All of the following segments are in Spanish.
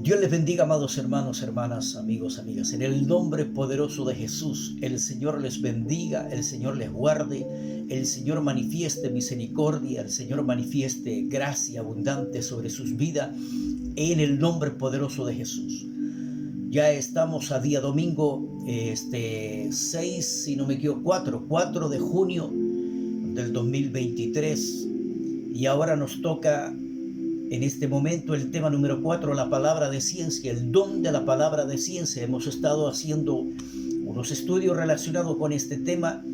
Dios les bendiga, amados hermanos, hermanas, amigos, amigas. En el nombre poderoso de Jesús, el Señor les bendiga, el Señor les guarde, el Señor manifieste misericordia, el Señor manifieste gracia abundante sobre sus vidas, en el nombre poderoso de Jesús. Ya estamos a día domingo, 6, si no me equivoco, 4 de junio del 2023. Y ahora nos toca en este momento el tema número 4, la palabra de ciencia, el don de la palabra de ciencia. Hemos estado haciendo unos estudios relacionados con este tema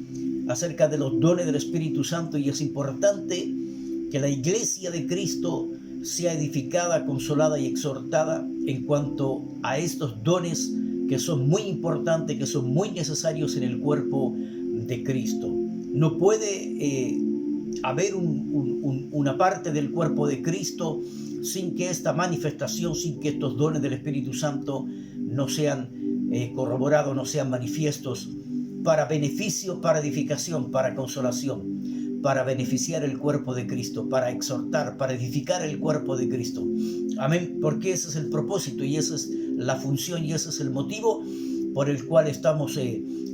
acerca de los dones del Espíritu Santo, y es importante que la iglesia de Cristo sea edificada, consolada y exhortada en cuanto a estos dones que son muy importantes, que son muy necesarios en el cuerpo de Cristo. No puede haber una parte del cuerpo de Cristo sin que esta manifestación, sin que estos dones del Espíritu Santo no sean corroborados, no sean manifiestos para beneficio, para edificación, para consolación, para beneficiar el cuerpo de Cristo, para exhortar, para edificar el cuerpo de Cristo. Amén, porque ese es el propósito y esa es la función y ese es el motivo por el cual estamos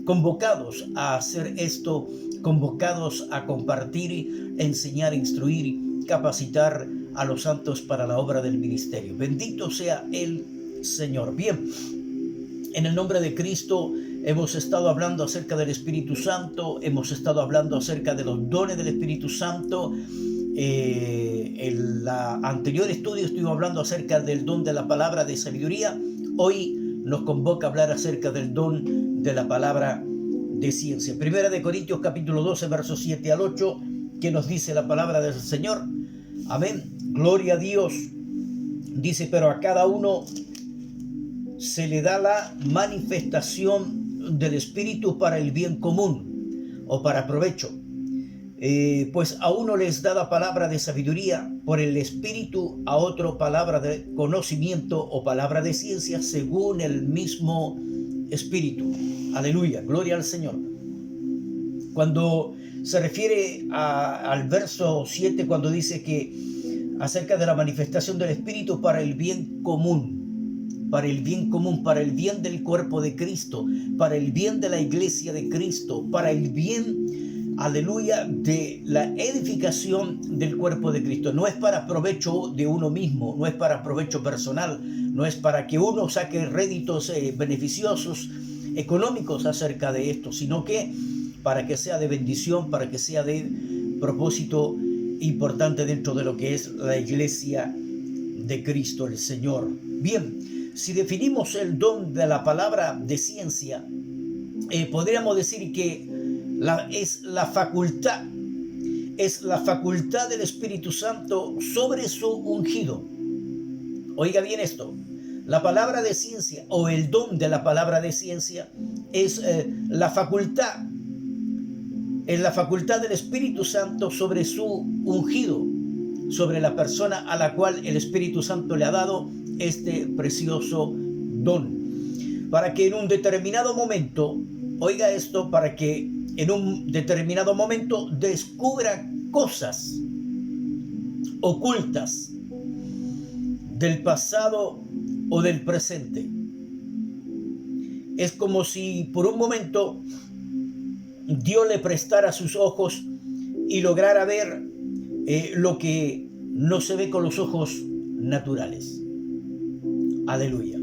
convocados a hacer esto, convocados a compartir, enseñar, instruir, capacitar a los santos para la obra del ministerio. Bendito sea el Señor. Bien, en el nombre de Cristo hemos estado hablando acerca del Espíritu Santo, hemos estado hablando acerca de los dones del Espíritu Santo. En el anterior estudio estuve hablando acerca del don de la palabra de sabiduría. Hoy nos convoca a hablar acerca del don de la palabra de ciencia. Primera de Corintios capítulo 12, versos 7 al 8, que nos dice la palabra del Señor. Amén. Gloria a Dios. Dice, pero a cada uno se le da la manifestación del Espíritu para el bien común o para provecho. Pues a uno les da la palabra de sabiduría por el Espíritu, a otro palabra de conocimiento o palabra de ciencia según el mismo Espíritu. Aleluya, gloria al Señor. Cuando se refiere al verso 7, cuando dice que acerca de la manifestación del Espíritu para el bien común, para el bien común, para el bien del cuerpo de Cristo, para el bien de la iglesia de Cristo, para el bien, aleluya, de la edificación del cuerpo de Cristo. No es para provecho de uno mismo, no es para provecho personal, no es para que uno saque réditos beneficiosos económicos acerca de esto, sino que para que sea de bendición, para que sea de propósito importante dentro de lo que es la iglesia de Cristo el Señor. Bien, si definimos el don de la palabra de ciencia, podríamos decir que es la facultad del Espíritu Santo sobre su ungido. Oiga bien esto, la palabra de ciencia o el don de la palabra de ciencia es la facultad del Espíritu Santo sobre su ungido, sobre la persona a la cual el Espíritu Santo le ha dado este precioso don, para que en un determinado momento, oiga esto, para que en un determinado momento descubra cosas ocultas del pasado o del presente. Es como si por un momento Dios le prestara sus ojos y lograra ver lo que no se ve con los ojos naturales. Aleluya.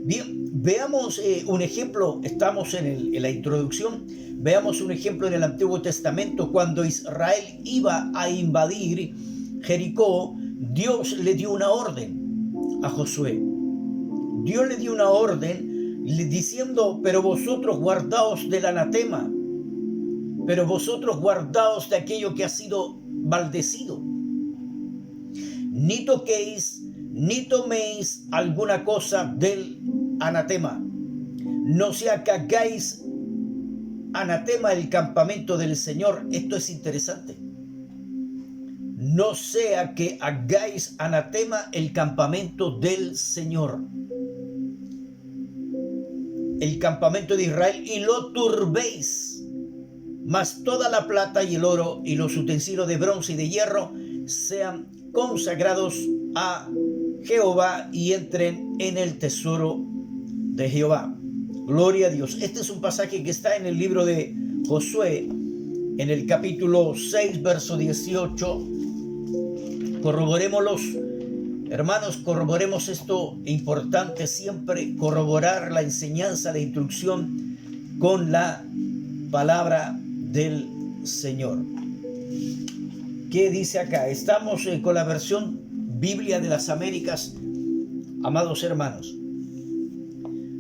Bien, veamos un ejemplo. Estamos en la introducción. Veamos un ejemplo en el Antiguo Testamento. Cuando Israel iba a invadir Jericó, Dios le dio una orden a Josué. Dios le dio una orden diciendo, pero vosotros guardaos del anatema, pero vosotros guardaos de aquello que ha sido maldecido. Ni toquéis, ni toméis alguna cosa del anatema. No sea que hagáis anatema el campamento del Señor. Esto es interesante. No sea que hagáis anatema el campamento del Señor, el campamento de Israel, y lo turbéis. Mas toda la plata y el oro y los utensilios de bronce y de hierro sean consagrados a Jehová y entren en el tesoro de Jehová. Gloria a Dios. Este es un pasaje que está en el libro de Josué, en el capítulo 6, verso 18. Corroborémoslos, hermanos, corroboremos esto importante siempre, corroborar la enseñanza, la instrucción con la palabra del Señor. ¿Qué dice acá? Estamos con la versión Biblia de las Américas, amados hermanos.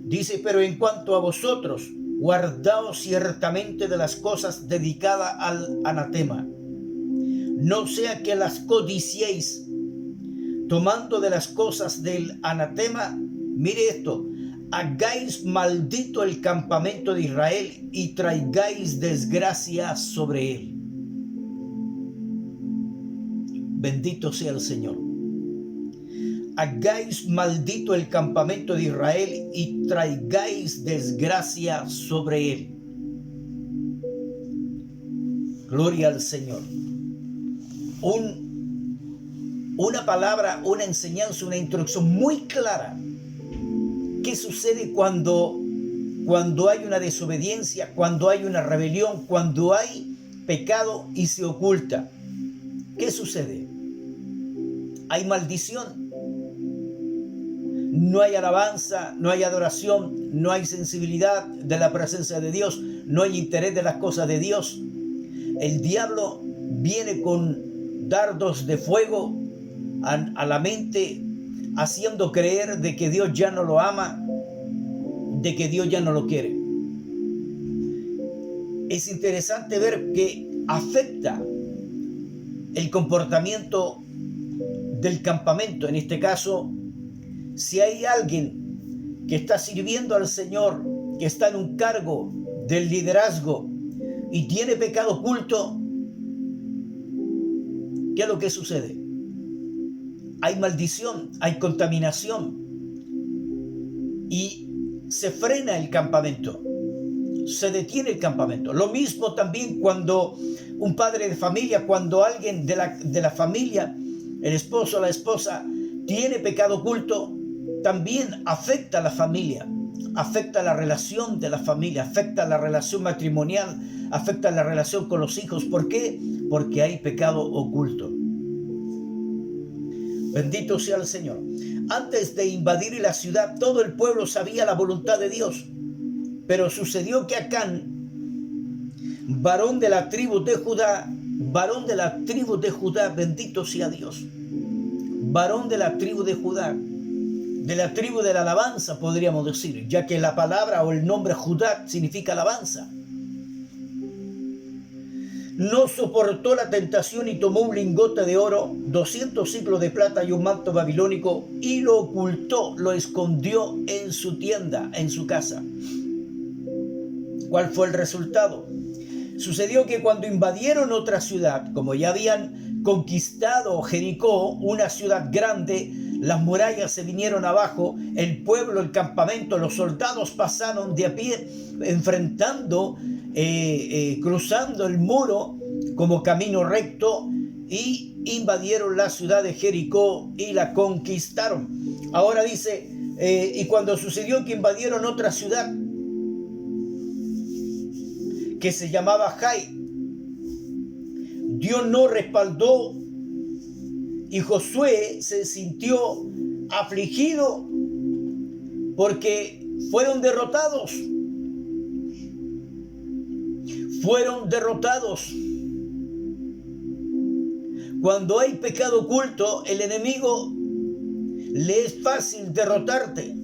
Dice: pero en cuanto a vosotros, guardaos ciertamente de las cosas dedicadas al anatema, no sea que las codiciéis, tomando de las cosas del anatema. Mire esto: hagáis maldito el campamento de Israel y traigáis desgracia sobre él. Bendito sea el Señor. Hagáis maldito el campamento de Israel y traigáis desgracia sobre él. Gloria al Señor. Una palabra, una enseñanza, una instrucción muy clara. ¿Qué sucede cuando hay una desobediencia, cuando hay una rebelión, cuando hay pecado y se oculta? ¿Qué sucede? Hay maldición. No hay alabanza, no hay adoración, no hay sensibilidad de la presencia de Dios, no hay interés de las cosas de Dios. El diablo viene con dardos de fuego a la mente, haciendo creer de que Dios ya no lo ama, de que Dios ya no lo quiere. Es interesante ver que afecta el comportamiento del campamento. En este caso, si hay alguien que está sirviendo al Señor, que está en un cargo del liderazgo y tiene pecado oculto, ¿qué es lo que sucede? Hay maldición, hay contaminación y se frena el campamento, se detiene el campamento. Lo mismo también cuando un padre de familia, cuando alguien de la familia, el esposo o la esposa, tiene pecado oculto, también afecta a la familia, afecta la relación de la familia, afecta la relación matrimonial, afecta la relación con los hijos. ¿Por qué? Porque hay pecado oculto. Bendito sea el Señor. Antes de invadir la ciudad, todo el pueblo sabía la voluntad de Dios. Pero sucedió que Acán, varón de la tribu de Judá, bendito sea Dios, varón de la tribu de Judá, de la tribu de la alabanza, podríamos decir, ya que la palabra o el nombre Judá significa alabanza. No soportó la tentación y tomó un lingote de oro, 200 siclos de plata y un manto babilónico y lo ocultó, lo escondió en su tienda, en su casa. ¿Cuál fue el resultado? Sucedió que cuando invadieron otra ciudad, como ya habían conquistado Jericó, una ciudad grande, las murallas se vinieron abajo, el pueblo, el campamento, los soldados pasaron de a pie, enfrentando, cruzando el muro como camino recto y invadieron la ciudad de Jericó y la conquistaron. Ahora dice, y cuando sucedió que invadieron otra ciudad que se llamaba Jai, Dios no respaldó y Josué se sintió afligido porque fueron derrotados. Fueron derrotados. Cuando hay pecado oculto, el enemigo le es fácil derrotarte.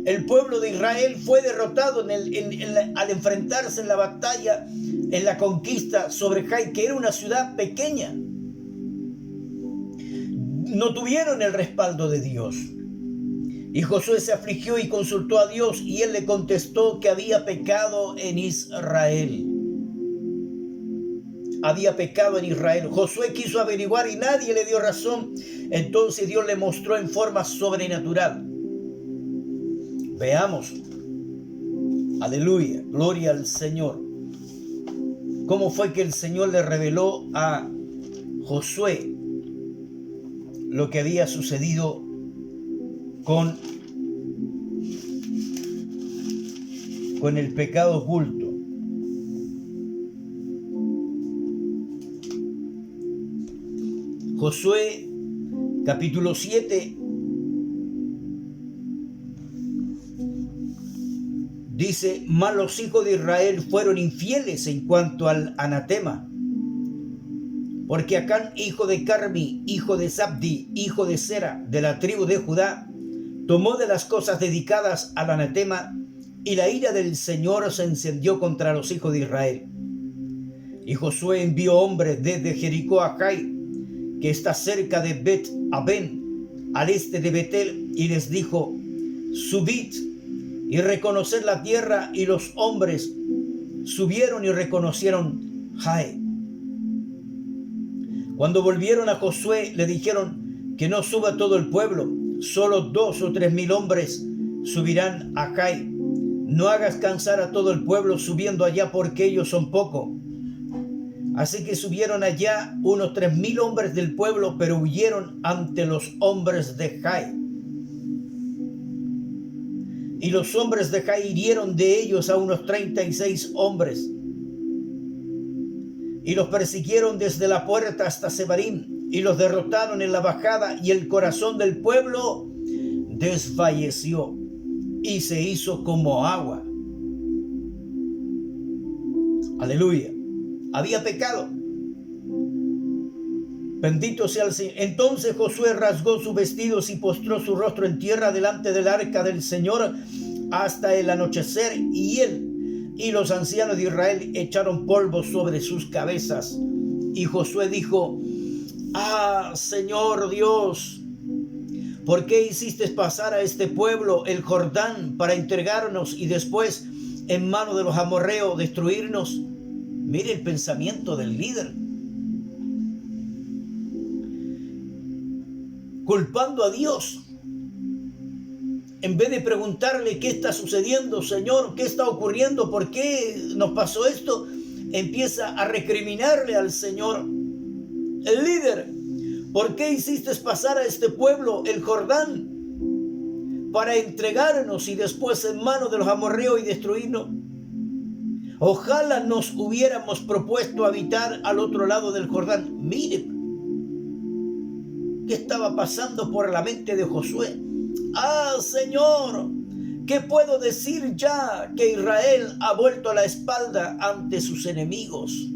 El pueblo de Israel fue derrotado al enfrentarse en la batalla, en la conquista sobre Jai, que era una ciudad pequeña. No tuvieron el respaldo de Dios. Y Josué se afligió y consultó a Dios, y él le contestó que había pecado en Israel. Había pecado en Israel. Josué quiso averiguar y nadie le dio razón. Entonces Dios le mostró en forma sobrenatural. Veamos. Aleluya. Gloria al Señor. ¿Cómo fue que el Señor le reveló a Josué lo que había sucedido con el pecado oculto. Josué capítulo 7 dice: mas los hijos de Israel fueron infieles en cuanto al anatema, porque Acán, hijo de Carmi, hijo de Zabdi, hijo de Sera, de la tribu de Judá, tomó de las cosas dedicadas al anatema, y la ira del Señor se encendió contra los hijos de Israel. Y Josué envió hombres desde Jericó a Jai, que está cerca de Bet-Aben, al este de Betel, y les dijo: subid y reconoced la tierra. Y los hombres subieron y reconocieron Jai. Cuando volvieron a Josué, le dijeron que no suba todo el pueblo, solo 2 o 3 mil hombres subirán a Jai. No hagas cansar a todo el pueblo subiendo allá, porque ellos son pocos. Así que subieron allá unos 3 mil hombres del pueblo, pero huyeron ante los hombres de Jai. Y los hombres de Jai hirieron de ellos a unos 36 hombres, y los persiguieron desde la puerta hasta Sebarim, y los derrotaron en la bajada, y el corazón del pueblo desfalleció y se hizo como agua. Aleluya. Había pecado. Bendito sea el Señor. Entonces Josué rasgó sus vestidos y postró su rostro en tierra delante del arca del Señor hasta el anochecer, y él y los ancianos de Israel echaron polvo sobre sus cabezas. Y Josué dijo: ah, Señor Dios, ¿por qué hiciste pasar a este pueblo el Jordán para entregarnos y después en mano de los amorreos destruirnos? Mire el pensamiento del líder, culpando a Dios. En vez de preguntarle: ¿qué está sucediendo, Señor? ¿Qué está ocurriendo? ¿Por qué nos pasó esto? Empieza a recriminarle al Señor. El líder: ¿por qué hiciste pasar a este pueblo el Jordán para entregarnos y después en manos de los amorreos y destruirnos? Ojalá nos hubiéramos propuesto habitar al otro lado del Jordán. Miren qué estaba pasando por la mente de Josué. Ah, Señor, ¿qué puedo decir ya que Israel ha vuelto la espalda ante sus enemigos?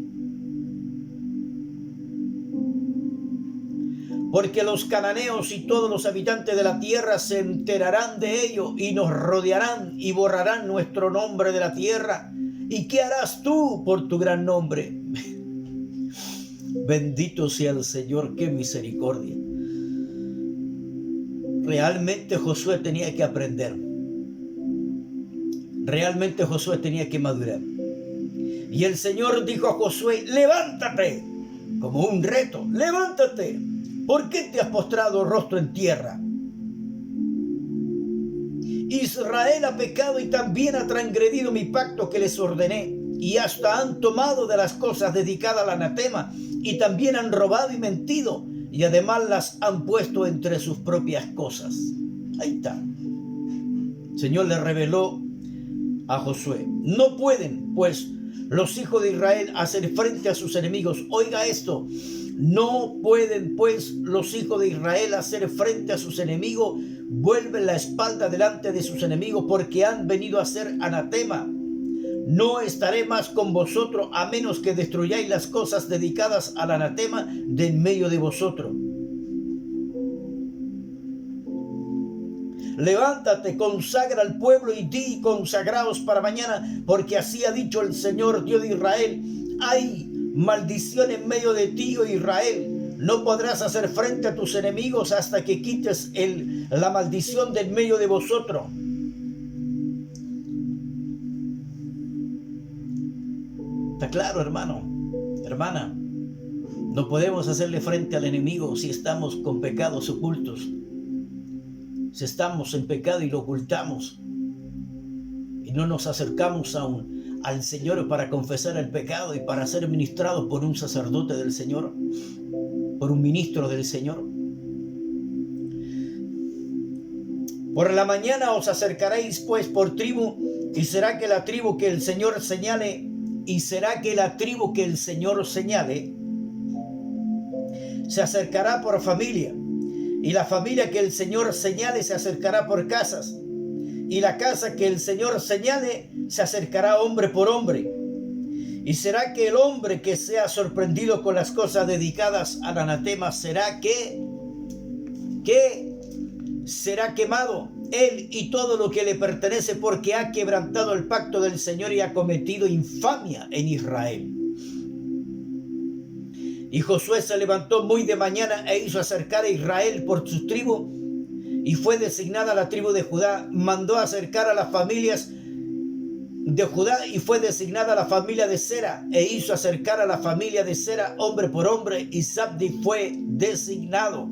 Porque los cananeos y todos los habitantes de la tierra se enterarán de ello y nos rodearán y borrarán nuestro nombre de la tierra. ¿Y qué harás tú por tu gran nombre? Bendito sea el Señor, qué misericordia. Realmente Josué tenía que aprender. Realmente Josué tenía que madurar. Y el Señor dijo a Josué: levántate, como un reto, levántate. ¿Por qué te has postrado rostro en tierra? Israel ha pecado y también ha transgredido mi pacto que les ordené, y hasta han tomado de las cosas dedicadas al anatema, y también han robado y mentido, y además las han puesto entre sus propias cosas. Ahí está. El Señor le reveló a Josué: no pueden pues los hijos de Israel hacer frente a sus enemigos. Oiga esto: no pueden pues los hijos de Israel hacer frente a sus enemigos, vuelven la espalda delante de sus enemigos, porque han venido a ser anatema. No estaré más con vosotros, a menos que destruyáis las cosas dedicadas al anatema de en medio de vosotros. Levántate, consagra al pueblo y di: consagraos para mañana, porque así ha dicho el Señor Dios de Israel: hay maldición en medio de ti, oh Israel. No podrás hacer frente a tus enemigos hasta que quites la maldición de en medio de vosotros. Está claro, hermano, hermana. No podemos hacerle frente al enemigo si estamos con pecados ocultos. Si estamos en pecado y lo ocultamos y no nos acercamos al Señor para confesar el pecado y para ser ministrados por un sacerdote del Señor, por un ministro del Señor. Por la mañana os acercaréis pues por tribu, y será que la tribu que el Señor señale, se acercará por familia, y la familia que el Señor señale se acercará por casas, y la casa que el Señor señale se acercará hombre por hombre. Y será que el hombre que sea sorprendido con las cosas dedicadas al anatema será será quemado, él y todo lo que le pertenece, porque ha quebrantado el pacto del Señor y ha cometido infamia en Israel. Y Josué se levantó muy de mañana e hizo acercar a Israel por su tribu, y fue designada la tribu de Judá. Mandó acercar a las familias de Judá, y fue designada la familia de Sera, e hizo acercar a la familia de Sera hombre por hombre, y Zabdi fue designado.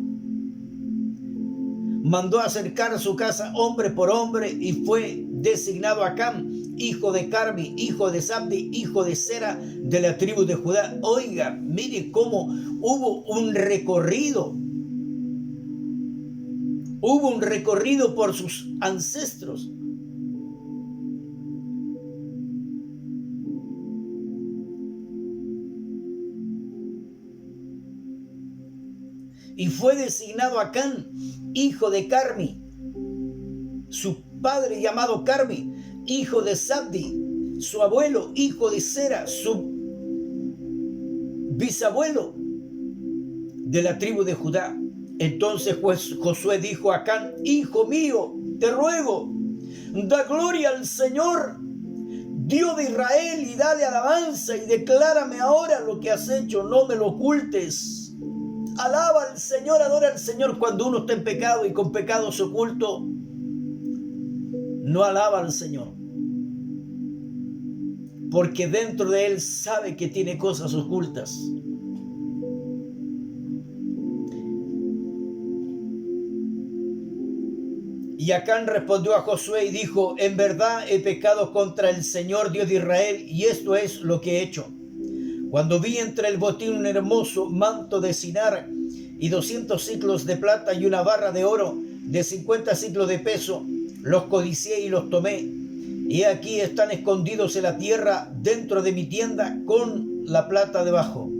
Mandó acercar a su casa hombre por hombre, y fue designado Acán, hijo de Carmi, hijo de Zabdi, hijo de Sera, de la tribu de Judá. Oiga, mire cómo hubo un recorrido por sus ancestros. Y fue designado Acán, hijo de Carmi, su padre llamado Carmi, hijo de Zabdi, su abuelo, hijo de Sera, su bisabuelo, de la tribu de Judá. Entonces Josué dijo a Acán: hijo mío, te ruego, da gloria al Señor, Dios de Israel, y dale alabanza, y declárame ahora lo que has hecho, no me lo ocultes. Alaba al Señor, adora al Señor. Cuando uno está en pecado y con pecados ocultos, no alaba al Señor, porque dentro de él sabe que tiene cosas ocultas. Y Acán respondió a Josué y dijo: en verdad he pecado contra el Señor Dios de Israel, y esto es lo que he hecho. Cuando vi entre el botín un hermoso manto de Sinar y 200 siclos de plata y una barra de oro de 50 siclos de peso, los codicié y los tomé. Y aquí están escondidos en la tierra dentro de mi tienda con la plata debajo.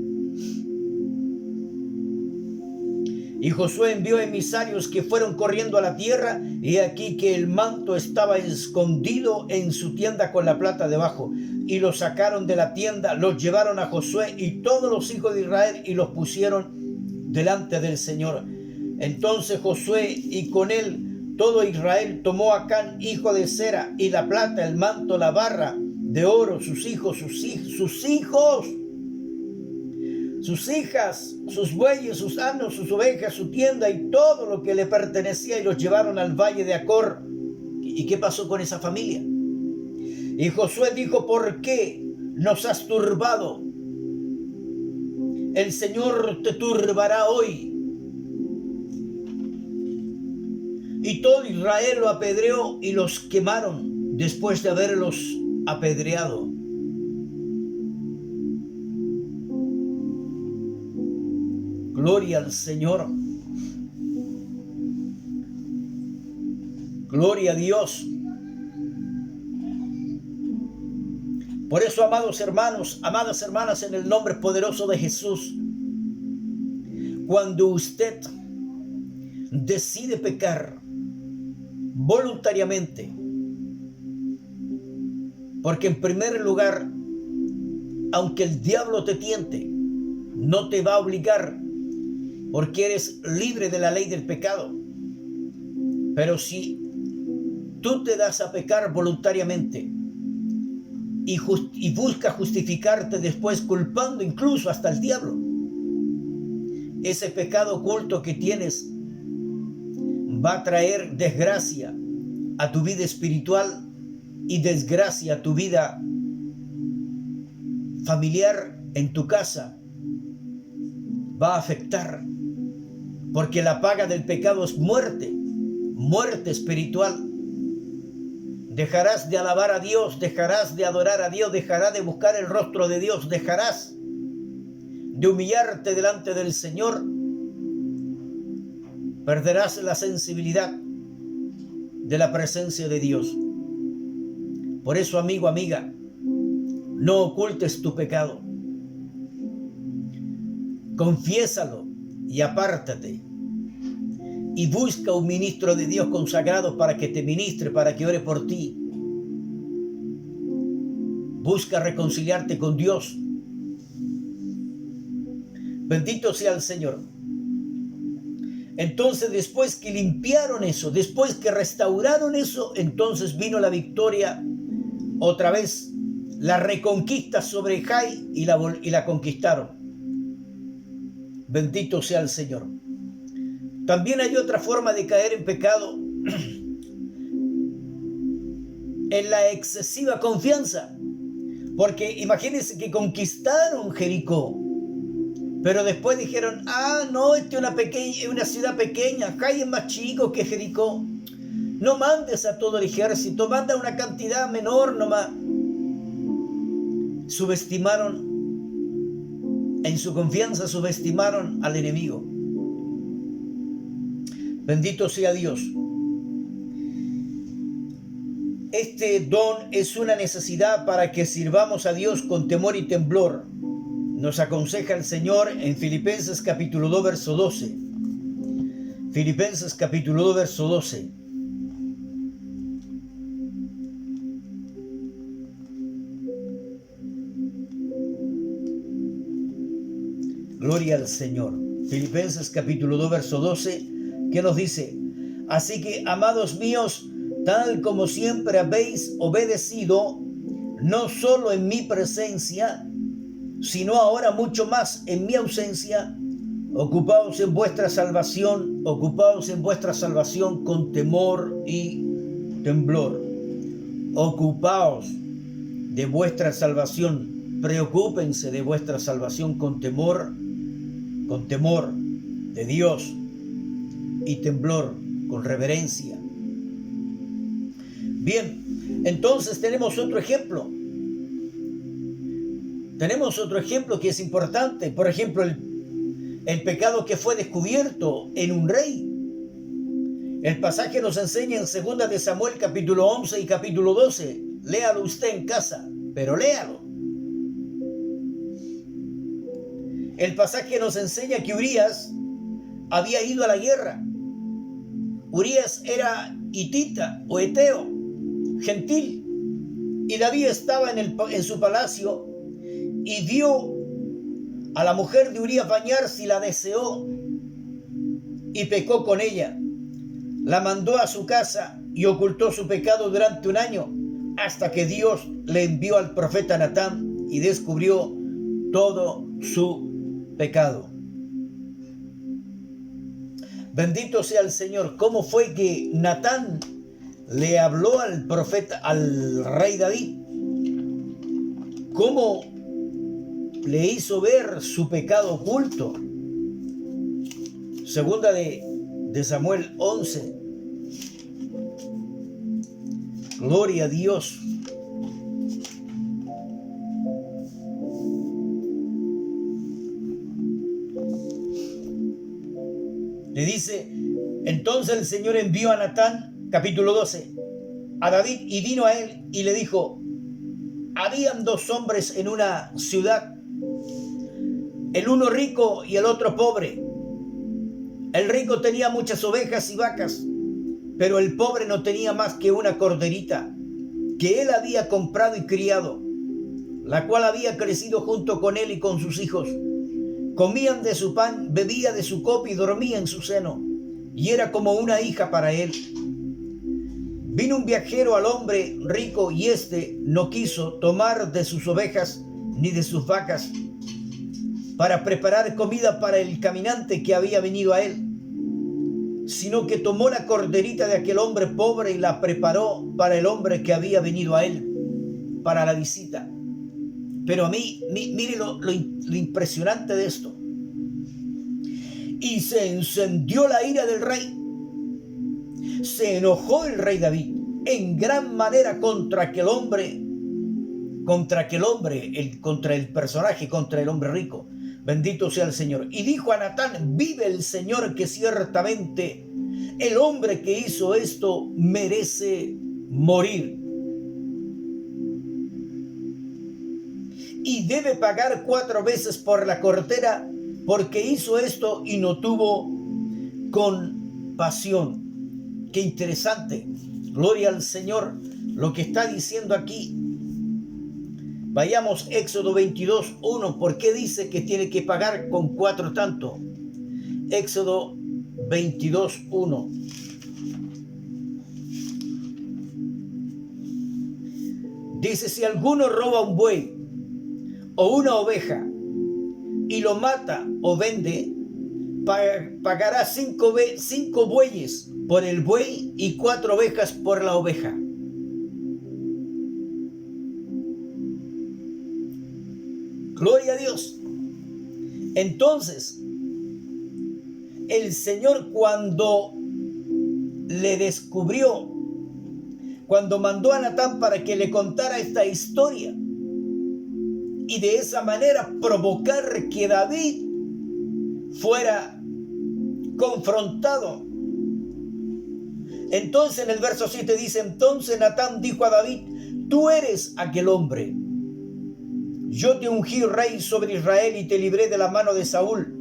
Y Josué envió emisarios que fueron corriendo a la tierra, y aquí que el manto estaba escondido en su tienda con la plata debajo. Y lo sacaron de la tienda, los llevaron a Josué y todos los hijos de Israel, y los pusieron delante del Señor. Entonces Josué y con él todo Israel tomó a Acán, hijo de Sera, y la plata, el manto, la barra de oro, sus hijos, sus hijas, sus bueyes, sus asnos, sus ovejas, su tienda y todo lo que le pertenecía, y los llevaron al valle de Acor. ¿Y qué pasó con esa familia? Y Josué dijo: ¿por qué nos has turbado? El Señor te turbará hoy. Y todo Israel lo apedreó y los quemaron después de haberlos apedreado. Gloria al Señor. Gloria a Dios. Por eso, amados hermanos, amadas hermanas, en el nombre poderoso de Jesús, cuando usted decide pecar voluntariamente, porque en primer lugar, aunque el diablo te tiente, no te va a obligar, porque eres libre de la ley del pecado. Pero si tú te das a pecar voluntariamente y buscas justificarte después, culpando incluso hasta el diablo, ese pecado oculto que tienes va a traer desgracia a tu vida espiritual y desgracia a tu vida familiar en tu casa. Va a afectar, porque la paga del pecado es muerte, muerte espiritual. Dejarás de alabar a Dios, dejarás de adorar a Dios, dejarás de buscar el rostro de Dios, dejarás de humillarte delante del Señor, perderás la sensibilidad de la presencia de Dios. Por eso, amigo, amiga, no ocultes tu pecado. Confiésalo y apártate. Y busca un ministro de Dios consagrado para que te ministre, para que ore por ti. Busca reconciliarte con Dios. Bendito sea el Señor. Entonces, después que limpiaron eso, después que restauraron eso, entonces vino la victoria otra vez, la reconquista sobre Jai y la conquistaron. Bendito sea el Señor. También hay otra forma de caer en pecado, en la excesiva confianza. Porque imagínense que conquistaron Jericó, pero después dijeron, no, esta es una ciudad pequeña, Jai es más chico que Jericó. No mandes a todo el ejército, manda una cantidad menor nomás. En su confianza subestimaron al enemigo. Bendito sea Dios. Este don es una necesidad para que sirvamos a Dios con temor y temblor. Nos aconseja el Señor en Filipenses capítulo 2, verso 12. Filipenses capítulo 2, verso 12. Gloria al Señor. Filipenses capítulo 2, verso 12, que nos dice: así que, amados míos, tal como siempre habéis obedecido, no solo en mi presencia, sino ahora mucho más en mi ausencia, ocupaos en vuestra salvación con temor y temblor. Ocupaos de vuestra salvación, preocúpense de vuestra salvación con temor de Dios, y temblor, con reverencia. Bien, entonces tenemos otro ejemplo. Que es importante. Por ejemplo, el pecado que fue descubierto en un rey. El pasaje nos enseña en 2 de Samuel capítulo 11 y capítulo 12. Léalo usted en casa, pero léalo. El pasaje nos enseña que Urías había ido a la guerra. Urías era hitita o eteo, gentil, y David estaba en su palacio y vio a la mujer de Urías bañarse y la deseó y pecó con ella. La mandó a su casa y ocultó su pecado durante un año, hasta que Dios le envió al profeta Natán y descubrió todo su pecado. Bendito sea el Señor. ¿Cómo fue que Natán le habló al profeta, al rey David? ¿Cómo le hizo ver su pecado oculto? 2 de Samuel 11. Gloria a Dios. Le dice: entonces el Señor envió a Natán, capítulo 12, a David, y vino a él y le dijo: habían dos hombres en una ciudad, el uno rico y el otro pobre. El rico tenía muchas ovejas y vacas, pero el pobre no tenía más que una corderita que él había comprado y criado, la cual había crecido junto con él y con sus hijos. Comían de su pan, bebía de su copa y dormía en su seno, y era como una hija para él. Vino un viajero al hombre rico, y éste no quiso tomar de sus ovejas ni de sus vacas para preparar comida para el caminante que había venido a él, sino que tomó la corderita de aquel hombre pobre y la preparó para el hombre que había venido a él para la visita. Pero a mí, mire lo impresionante de esto. Y se encendió la ira del rey. Se enojó el rey David en gran manera contra el personaje, contra el hombre rico. Bendito sea el Señor. Y dijo a Natán: vive el Señor, que ciertamente El hombre que hizo esto merece morir. Y debe pagar 4 veces por la cortera porque hizo esto y no tuvo compasión. Qué interesante. Gloria al Señor lo que está diciendo aquí. Vayamos Éxodo 22:1. ¿Por qué dice que tiene que pagar con 4 tanto? Éxodo 22:1. Dice, si alguno roba un buey o una oveja y lo mata o vende, pagará 5 bueyes por el buey y 4 ovejas por la oveja. Gloria a Dios. Entonces, el Señor cuando le descubrió, cuando mandó a Natán para que le contara esta historia y de esa manera provocar que David fuera confrontado. Entonces en el verso 7 dice, entonces Natán dijo a David, tú eres aquel hombre. Yo te ungí rey sobre Israel y te libré de la mano de Saúl.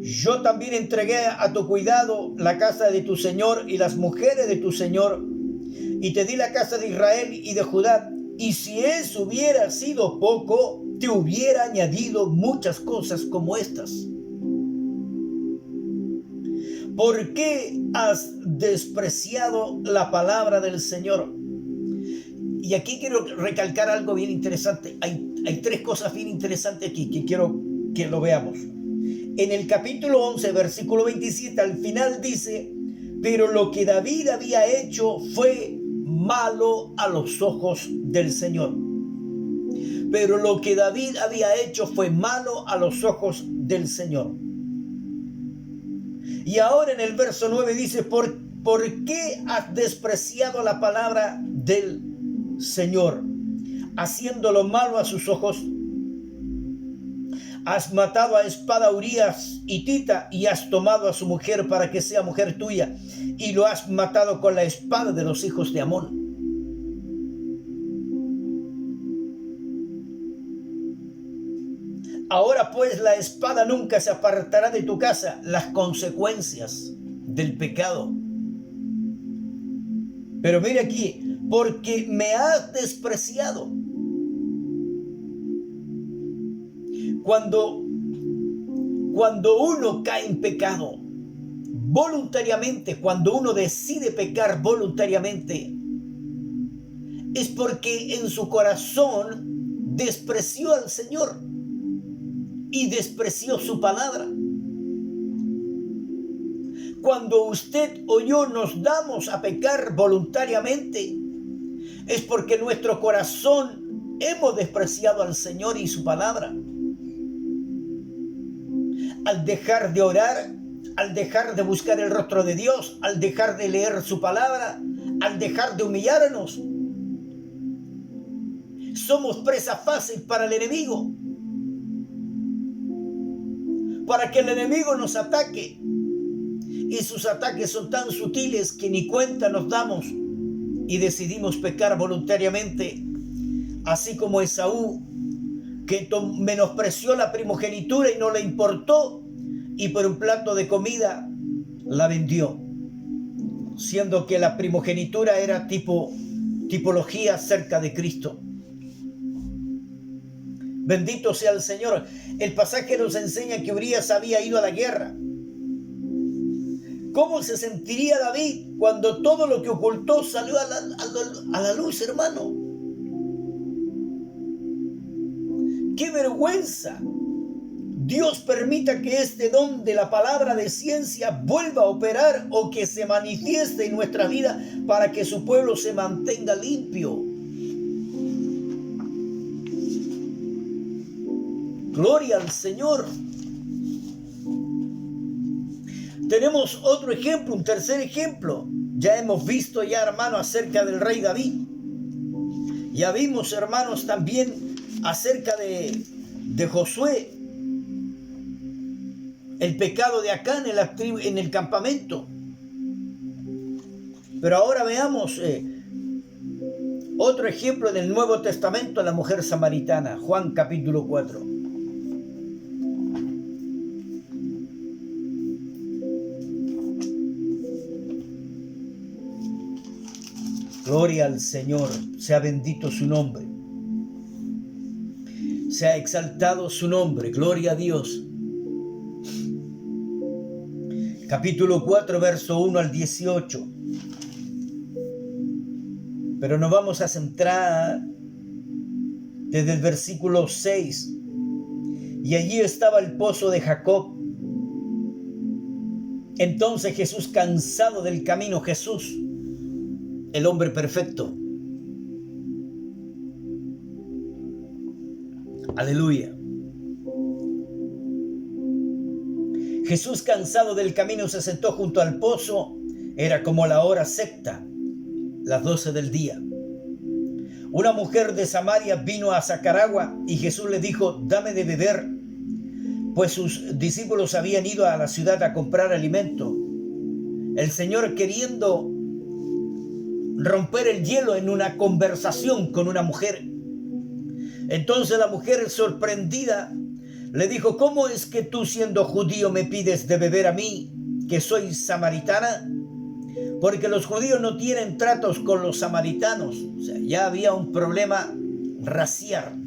Yo también entregué a tu cuidado la casa de tu señor y las mujeres de tu señor, y te di la casa de Israel y de Judá. Y si eso hubiera sido poco, te hubiera añadido muchas cosas como estas. ¿Por qué has despreciado la palabra del Señor? Y aquí quiero recalcar algo bien interesante. Hay 3 cosas bien interesantes aquí que quiero que lo veamos. En el capítulo 11, versículo 27, al final dice, pero lo que David había hecho fue malo a los ojos del Señor. Pero lo que David había hecho fue malo a los ojos del Señor. Y ahora en el verso 9 dice, ¿por qué has despreciado la palabra del Señor, haciéndolo malo a sus ojos? Has matado a espada a Urías hitita y has tomado a su mujer para que sea mujer tuya y lo has matado con la espada de los hijos de Amón. Ahora pues la espada nunca se apartará de tu casa, las consecuencias del pecado. Pero mire aquí, porque me has despreciado. Cuando uno cae en pecado voluntariamente, cuando uno decide pecar voluntariamente, es porque en su corazón despreció al Señor y despreció su palabra. Cuando usted o yo nos damos a pecar voluntariamente, es porque en nuestro corazón hemos despreciado al Señor y su palabra. Al dejar de orar, al dejar de buscar el rostro de Dios, al dejar de leer su palabra, al dejar de humillarnos, somos presa fácil para el enemigo, para que el enemigo nos ataque. Y sus ataques son tan sutiles que ni cuenta nos damos y decidimos pecar voluntariamente, así como Esaú, que menospreció la primogenitura y no le importó, y por un plato de comida la vendió, siendo que la primogenitura era tipología acerca de Cristo. Bendito sea el Señor. El pasaje nos enseña que Urías había ido a la guerra. ¿Cómo se sentiría David cuando todo lo que ocultó salió a la luz, hermano? ¡Qué vergüenza! Dios permita que este don de la palabra de ciencia vuelva a operar o que se manifieste en nuestra vida para que su pueblo se mantenga limpio. Gloria al Señor. Tenemos otro ejemplo, un tercer ejemplo. Ya hemos visto hermano, acerca del rey David. Ya vimos, hermanos, también acerca de Josué. El pecado de Acán en el campamento. Pero ahora veamos otro ejemplo del Nuevo Testamento, la mujer samaritana, Juan capítulo 4. Gloria al Señor, sea bendito su nombre, sea exaltado su nombre, gloria a Dios. Capítulo 4, verso 1 al 18. Pero nos vamos a centrar desde el versículo 6. Y allí estaba el pozo de Jacob. Entonces Jesús, cansado del camino, Jesús, el hombre perfecto. Aleluya. Jesús, cansado del camino, se sentó junto al pozo. Era como la hora sexta, las 12 del día. Una mujer de Samaria vino a sacar agua y Jesús le dijo: dame de beber, pues sus discípulos habían ido a la ciudad a comprar alimento. El Señor, queriendo romper el hielo en una conversación con una mujer. Entonces la mujer, sorprendida, le dijo: ¿cómo es que tú, siendo judío, me pides de beber a mí, que soy samaritana? Porque los judíos no tienen tratos con los samaritanos. O sea, ya había un problema racial.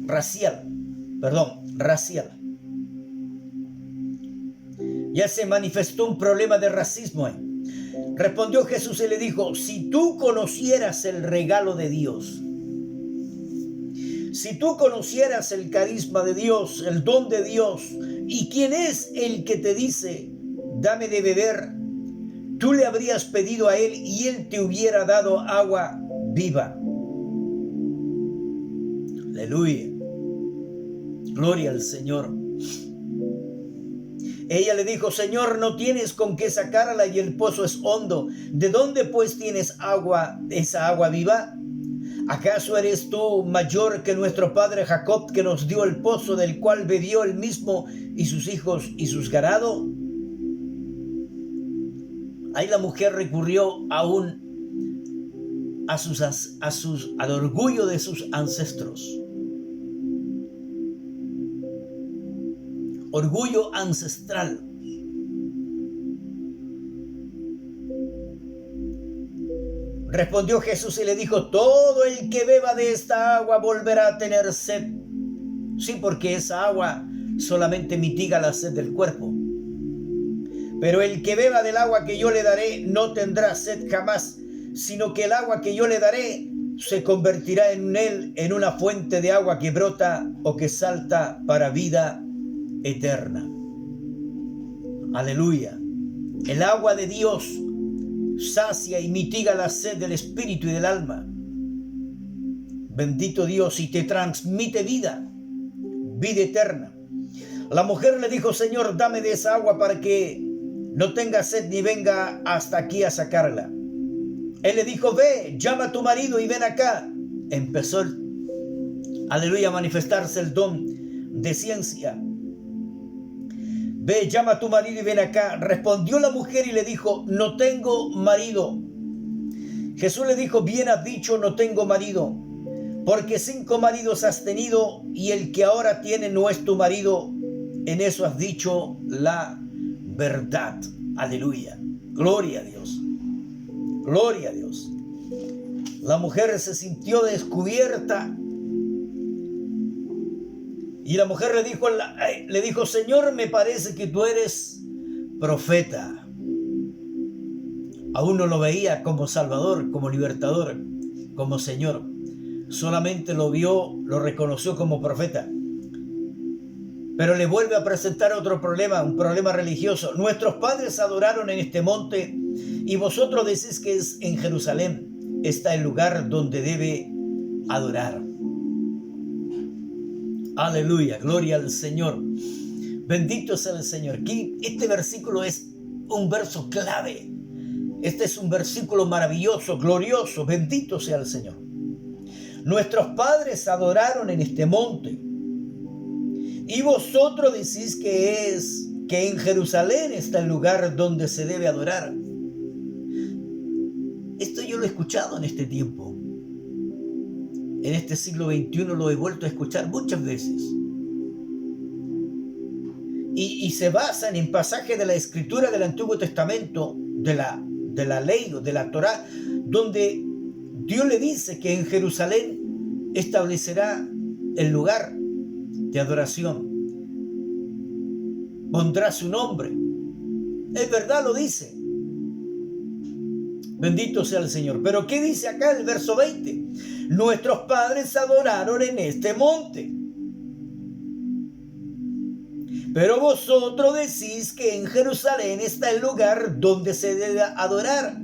Ya se manifestó un problema de racismo. Respondió Jesús y le dijo: si tú conocieras el regalo de Dios, si tú conocieras el carisma de Dios, el don de Dios, y quién es el que te dice: dame de beber, tú le habrías pedido a él y él te hubiera dado agua viva. Aleluya. Gloria al Señor. Ella le dijo: Señor, no tienes con qué sacarla y el pozo es hondo. ¿De dónde pues tienes agua, esa agua viva? ¿Acaso eres tú mayor que nuestro padre Jacob, que nos dio el pozo del cual bebió él mismo y sus hijos y sus ganado? Ahí la mujer recurrió aún al orgullo de sus ancestros. Orgullo ancestral. Respondió Jesús y le dijo: todo el que beba de esta agua volverá a tener sed. Sí, porque esa agua solamente mitiga la sed del cuerpo. Pero el que beba del agua que yo le daré no tendrá sed jamás, sino que el agua que yo le daré se convertirá en él en una fuente de agua que brota o que salta para vida eterna. Aleluya. El agua de Dios sacia y mitiga la sed del espíritu y del alma. Bendito Dios, y te transmite vida eterna. La mujer le dijo: Señor, dame de esa agua para que no tenga sed ni venga hasta aquí a sacarla. Él le dijo: ve, llama a tu marido y ven acá. Empezó, aleluya, a manifestarse el don de ciencia. Ve, llama a tu marido y ven acá. Respondió la mujer y le dijo: no tengo marido. Jesús le dijo: bien has dicho, no tengo marido, porque 5 maridos has tenido y el que ahora tiene no es tu marido. En eso has dicho la verdad. Aleluya. Gloria a Dios. Gloria a Dios. La mujer se sintió descubierta. Y la mujer le dijo: Señor, me parece que tú eres profeta. Aún no lo veía como Salvador, como libertador, como Señor. Solamente lo vio, lo reconoció como profeta. Pero le vuelve a presentar otro problema, un problema religioso. Nuestros padres adoraron en este monte y vosotros decís que es en Jerusalén. Está el lugar donde debe adorar. Aleluya, gloria al Señor. Bendito sea el Señor. Aquí este versículo es un verso clave. Este es un versículo maravilloso, glorioso. Bendito sea el Señor. Nuestros padres adoraron en este monte y vosotros decís que en Jerusalén está el lugar donde se debe adorar. Esto yo lo he escuchado en este tiempo. En este siglo XXI lo he vuelto a escuchar muchas veces. Y se basan en pasajes de la Escritura del Antiguo Testamento, de la ley o de la Torá, donde Dios le dice que en Jerusalén establecerá el lugar de adoración. Pondrá su nombre. Es verdad, lo dice. Bendito sea el Señor. Pero ¿qué dice acá el verso 20? Nuestros padres adoraron en este monte. Pero vosotros decís que en Jerusalén está el lugar donde se debe adorar.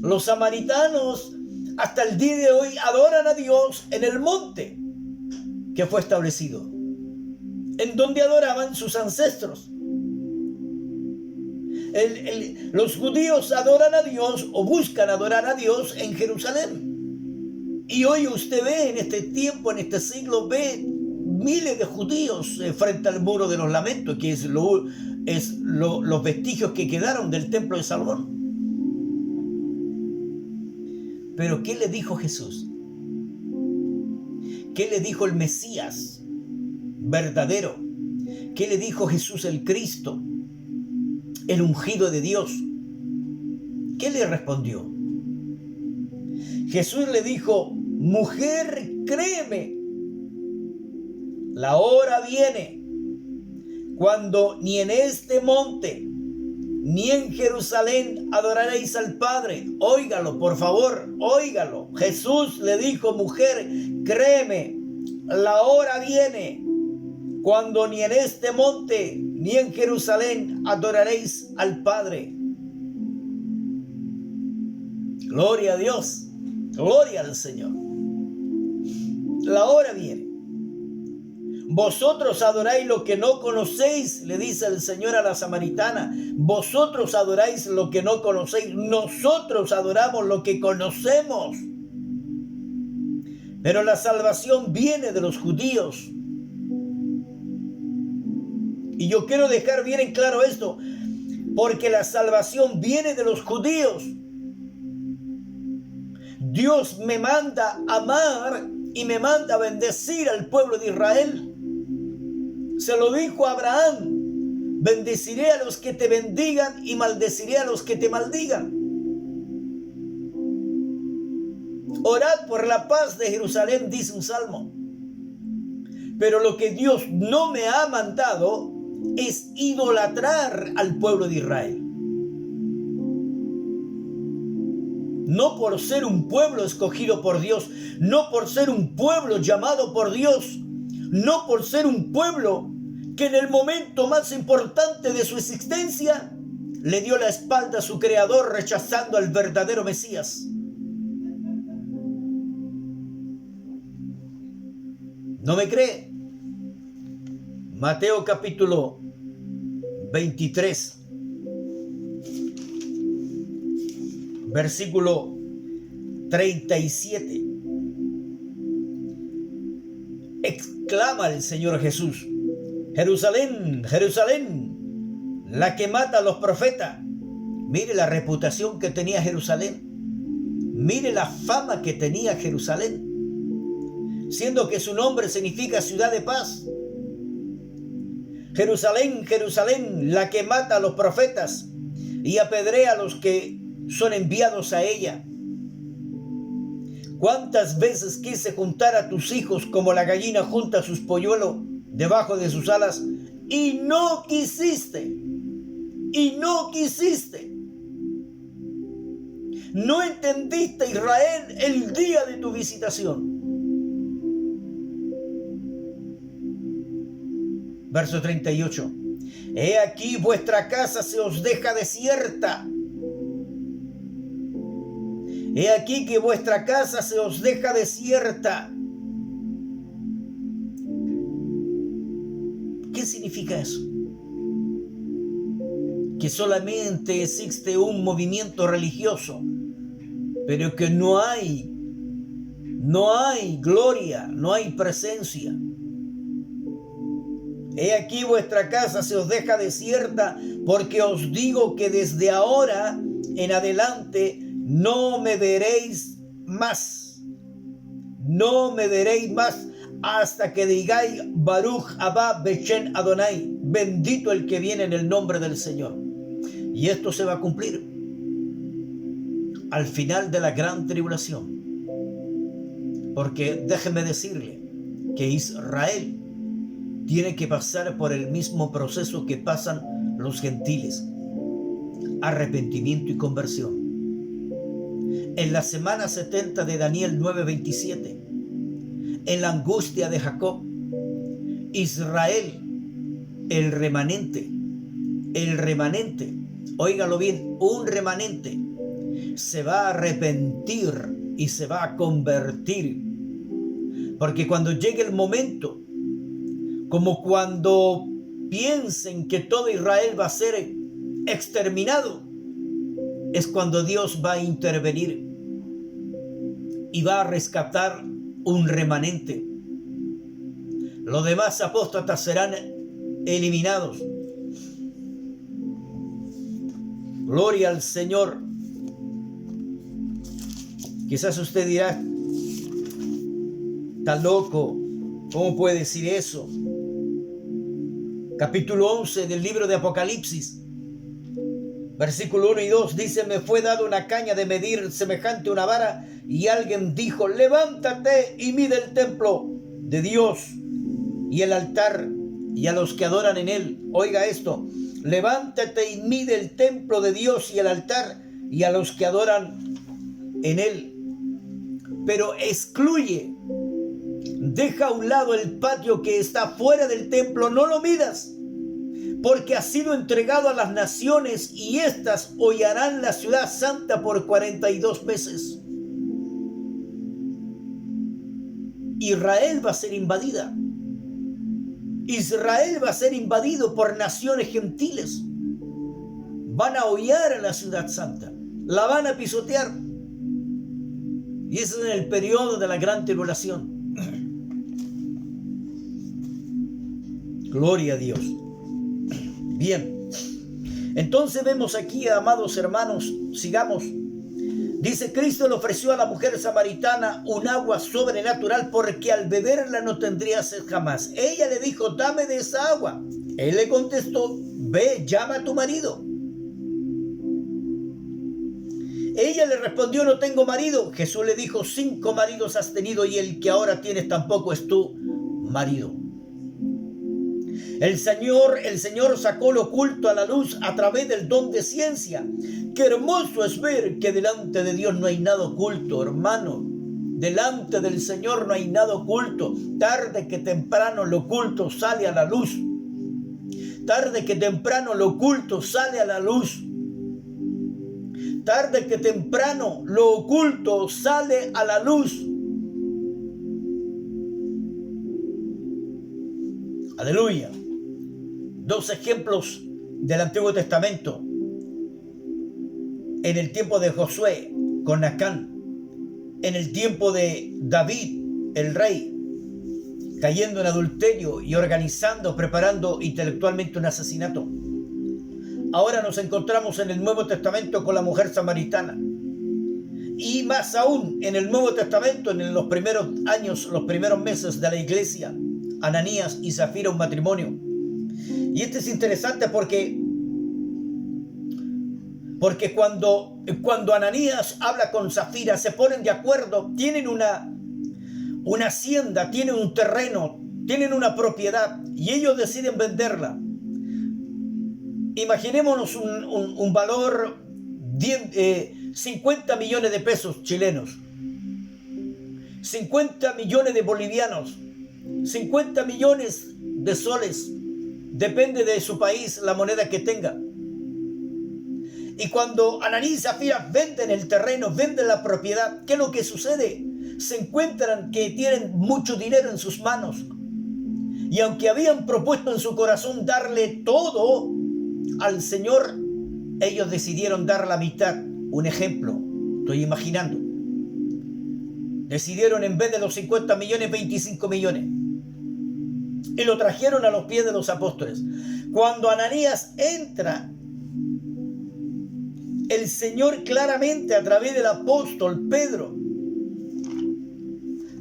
Los samaritanos hasta el día de hoy adoran a Dios en el monte que fue establecido, en donde adoraban sus ancestros. Los judíos adoran a Dios o buscan adorar a Dios en Jerusalén. Y hoy usted ve en este tiempo, en este siglo, ve miles de judíos frente al muro de los lamentos, que es los vestigios que quedaron del templo de Salomón. Pero ¿qué le dijo Jesús? ¿Qué le dijo el Mesías verdadero? ¿Qué le dijo Jesús el Cristo, el ungido de Dios? ¿Qué le respondió? Jesús le dijo: mujer, créeme, la hora viene cuando ni en este monte ni en Jerusalén adoraréis al Padre. Óigalo, por favor, óigalo. Jesús le dijo: mujer, créeme, la hora viene cuando ni en este monte ni en Jerusalén adoraréis al Padre. Gloria a Dios, gloria al Señor. La hora viene. Vosotros adoráis lo que no conocéis, le dice el Señor a la samaritana. Vosotros adoráis lo que no conocéis. Nosotros adoramos lo que conocemos. Pero la salvación viene de los judíos. Y yo quiero dejar bien en claro esto, porque la salvación viene de los judíos. Dios me manda amar y me manda bendecir al pueblo de Israel. Se lo dijo a Abraham: bendeciré a los que te bendigan y maldeciré a los que te maldigan. Orad por la paz de Jerusalén, dice un salmo. Pero lo que Dios no me ha mandado es idolatrar al pueblo de Israel. No por ser un pueblo escogido por Dios, no por ser un pueblo llamado por Dios, no por ser un pueblo que en el momento más importante de su existencia le dio la espalda a su creador, rechazando al verdadero Mesías. ¿No me cree? Mateo capítulo 23, versículo 37. Exclama el Señor Jesús: Jerusalén, Jerusalén, la que mata a los profetas. Mire la reputación que tenía Jerusalén. Mire la fama que tenía Jerusalén, siendo que su nombre significa ciudad de paz. Jerusalén, Jerusalén, la que mata a los profetas y apedrea a los que son enviados a ella. ¿Cuántas veces quise juntar a tus hijos como la gallina junta sus polluelos debajo de sus alas, y no quisiste? Y no quisiste. No entendiste, Israel, el día de tu visitación. Verso 38. He aquí vuestra casa se os deja desierta. He aquí que vuestra casa se os deja desierta. ¿Qué significa eso? Que solamente existe un movimiento religioso, pero que no hay gloria, no hay presencia. He aquí vuestra casa se os deja desierta, porque os digo que desde ahora en adelante no me veréis más. No me veréis más hasta que digáis Baruch Abba Beshem Adonai, bendito el que viene en el nombre del Señor. Y esto se va a cumplir al final de la gran tribulación. Porque déjeme decirle que Israel tiene que pasar por el mismo proceso que pasan los gentiles: arrepentimiento y conversión. En la semana 70 de Daniel 9:27, en la angustia de Jacob, Israel, el remanente, óigalo bien, un remanente, se va a arrepentir y se va a convertir. Porque cuando llegue el momento, como cuando piensen que todo Israel va a ser exterminado, es cuando Dios va a intervenir y va a rescatar un remanente. Los demás apóstatas serán eliminados. Gloria al Señor. Quizás usted dirá: está loco, ¿cómo puede decir eso? Capítulo 11 del libro de Apocalipsis, versículo 1 y 2 dice: me fue dada una caña de medir semejante a una vara, y alguien dijo: levántate y mide el templo de Dios y el altar y a los que adoran en él. Oiga esto: levántate y mide el templo de Dios y el altar y a los que adoran en él. Pero excluye, deja a un lado el patio que está fuera del templo, no lo midas, porque ha sido entregado a las naciones y éstas hollarán la ciudad santa por 42 meses. Israel va a ser invadida. Israel va a ser invadido por naciones gentiles. Van a hollar a la ciudad santa, la van a pisotear. Y eso es en el periodo de la gran tribulación. Gloria a Dios. Bien, entonces vemos aquí, amados hermanos, sigamos. Dice: Cristo le ofreció a la mujer samaritana un agua sobrenatural porque al beberla no tendría sed jamás. Ella le dijo: dame de esa agua. Él le contestó: ve, llama a tu marido. Ella le respondió: no tengo marido. Jesús le dijo: 5 maridos has tenido y el que ahora tienes tampoco es tu marido. El Señor sacó lo oculto a la luz a través del don de ciencia. Qué hermoso es ver que delante de Dios no hay nada oculto, hermano. Delante del Señor no hay nada oculto. Tarde que temprano lo oculto sale a la luz. Tarde que temprano lo oculto sale a la luz. Tarde que temprano lo oculto sale a la luz. Aleluya. 2 ejemplos del Antiguo Testamento. En el tiempo de Josué con Acán. En el tiempo de David, el rey, cayendo en adulterio y organizando, preparando intelectualmente un asesinato. Ahora nos encontramos en el Nuevo Testamento con la mujer samaritana. Y más aún en el Nuevo Testamento, en los primeros años, los primeros meses de la iglesia, Ananías y Zafira, un matrimonio. Y esto es interesante porque cuando Ananías habla con Zafira, se ponen de acuerdo, tienen una hacienda, tienen un terreno, tienen una propiedad y ellos deciden venderla. Imaginémonos un valor 50 millones de pesos chilenos, 50 millones de bolivianos, 50 millones de soles, depende de su país la moneda que tenga. Y cuando Ananías y Zafira venden el terreno, venden la propiedad, ¿qué es lo que sucede? Se encuentran que tienen mucho dinero en sus manos. Y aunque habían propuesto en su corazón darle todo al Señor, ellos decidieron dar la mitad. Un ejemplo, estoy imaginando. Decidieron, en vez de los 50 millones, 25 millones. Y lo trajeron a los pies de los apóstoles. Cuando Ananías entra el Señor claramente a través del apóstol Pedro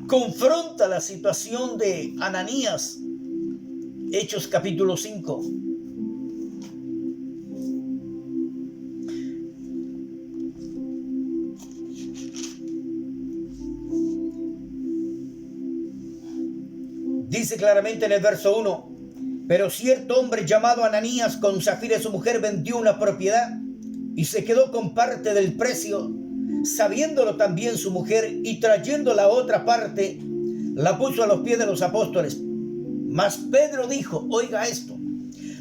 confronta la situación de Ananías. Hechos capítulo 5. Dice claramente en el verso 1: pero cierto hombre llamado Ananías, con Safira su mujer, vendió una propiedad y se quedó con parte del precio, sabiéndolo también su mujer, y trayendo la otra parte, la puso a los pies de los apóstoles. Mas Pedro dijo, oiga esto,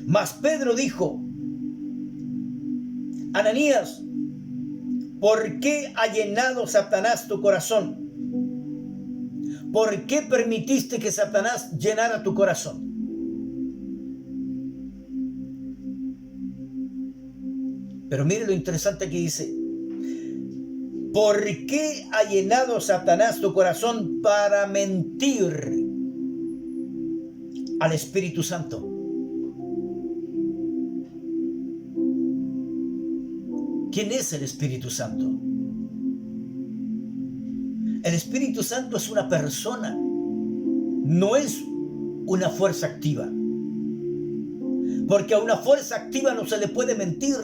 mas Pedro dijo: Ananías, ¿por qué ha llenado Satanás tu corazón? ¿Por qué permitiste que Satanás llenara tu corazón? Pero mire lo interesante que dice: ¿por qué ha llenado Satanás tu corazón para mentir al Espíritu Santo? ¿Quién es el Espíritu Santo? El Espíritu Santo es una persona, no es una fuerza activa. Porque a una fuerza activa no se le puede mentir.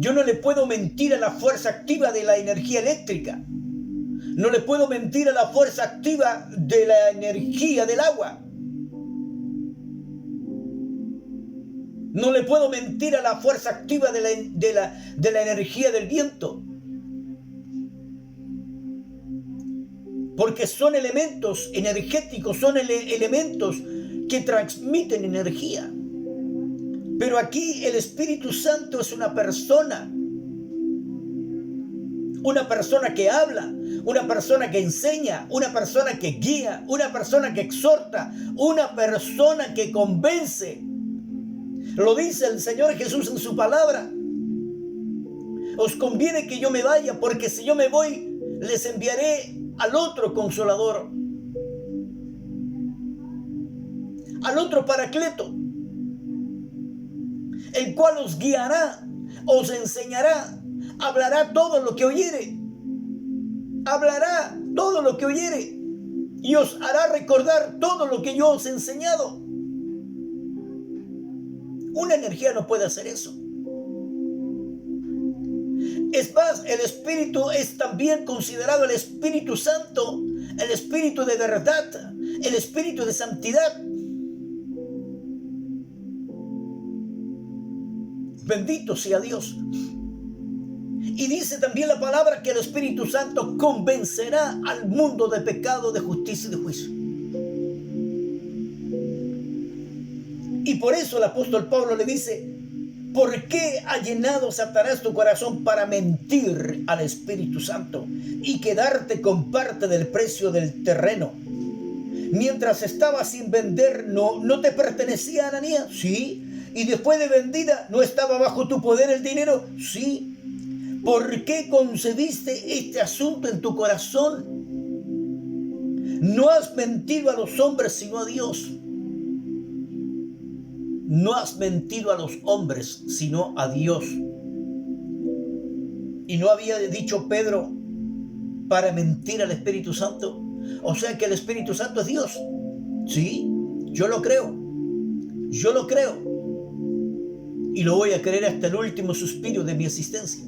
Yo no le puedo mentir a la fuerza activa de la energía eléctrica. No le puedo mentir a la fuerza activa de la energía del agua. No le puedo mentir a la fuerza activa de la energía del viento. Porque son elementos energéticos, son elementos que transmiten energía. Pero aquí el Espíritu Santo es una persona que habla, una persona que enseña, una persona que guía, una persona que exhorta, una persona que convence. Lo dice el Señor Jesús en su palabra: os conviene que yo me vaya, porque si yo me voy, les enviaré al otro Consolador, al otro Paracleto, el cual os guiará, os enseñará, hablará todo lo que oyere, y os hará recordar todo lo que yo os he enseñado. Una energía no puede hacer eso. Es más, el Espíritu es también considerado el Espíritu Santo, el Espíritu de verdad, el Espíritu de santidad. Bendito sea Dios. Y dice también la palabra que el Espíritu Santo convencerá al mundo de pecado, de justicia y de juicio. Y por eso el apóstol Pablo le dice: ¿por qué ha llenado Satanás tu corazón para mentir al Espíritu Santo y quedarte con parte del precio del terreno? Mientras estaba sin vender, ¿no te pertenecía, Ananías? Sí. Y después de vendida, ¿no estaba bajo tu poder el dinero? Sí. ¿Por qué concebiste este asunto en tu corazón? No has mentido a los hombres, sino a Dios. No has mentido a los hombres, sino a Dios. ¿Y no había dicho Pedro para mentir al Espíritu Santo? O sea que el Espíritu Santo es Dios. Sí, yo lo creo. Yo lo creo. Y lo voy a creer hasta el último suspiro de mi existencia.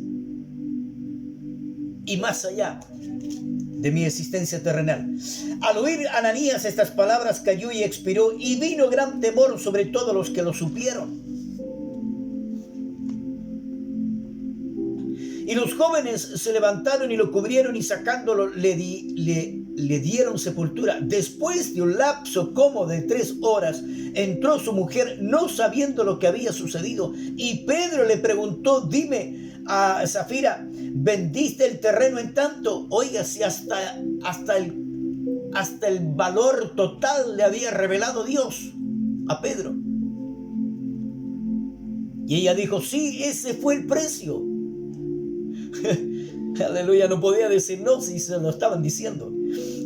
Y más allá de mi existencia terrenal. Al oír Ananías estas palabras, cayó y expiró, y vino gran temor sobre todos los que lo supieron. Y los jóvenes se levantaron y lo cubrieron, y sacándolo le dieron sepultura. Después de un lapso como de 3 horas, entró su mujer, no sabiendo lo que había sucedido. Y Pedro le preguntó: dime, a Safira, ¿vendiste el terreno en tanto? Oiga, si hasta el valor total le había revelado Dios a Pedro. Y ella dijo: sí, ese fue el precio. Aleluya, no podía decir no si se lo estaban diciendo.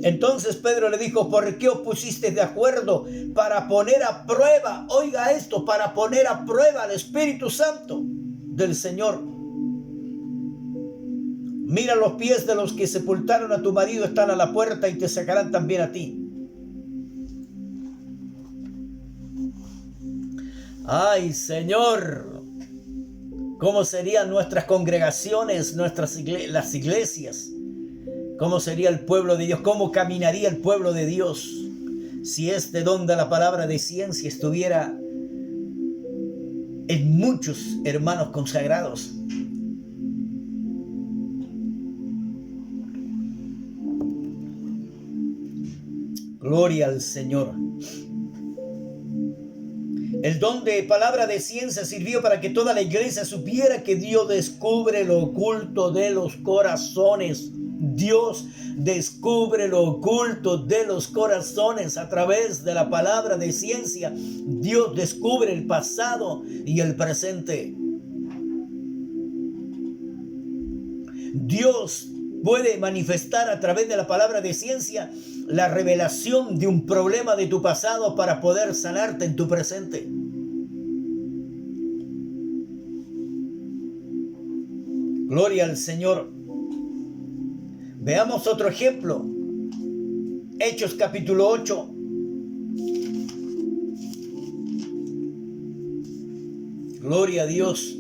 Entonces Pedro le dijo: ¿por qué os pusisteis de acuerdo para poner a prueba? Oiga esto, para poner a prueba al Espíritu Santo. del Señor. Mira, los pies de los que sepultaron a tu marido están a la puerta y te sacarán también a ti. Ay, Señor, ¿cómo serían nuestras congregaciones, las iglesias? ¿Cómo sería el pueblo de Dios? ¿Cómo caminaría el pueblo de Dios si este don de la palabra de ciencia estuviera en muchos hermanos consagrados? Gloria al Señor. El don de palabra de ciencia sirvió para que toda la iglesia supiera que Dios descubre lo oculto de los corazones. Dios descubre lo oculto de los corazones a través de la palabra de ciencia. Dios descubre el pasado y el presente. Dios puede manifestar a través de la palabra de ciencia la revelación de un problema de tu pasado para poder sanarte en tu presente. Gloria al Señor. Veamos otro ejemplo. Hechos capítulo 8. Gloria a Dios.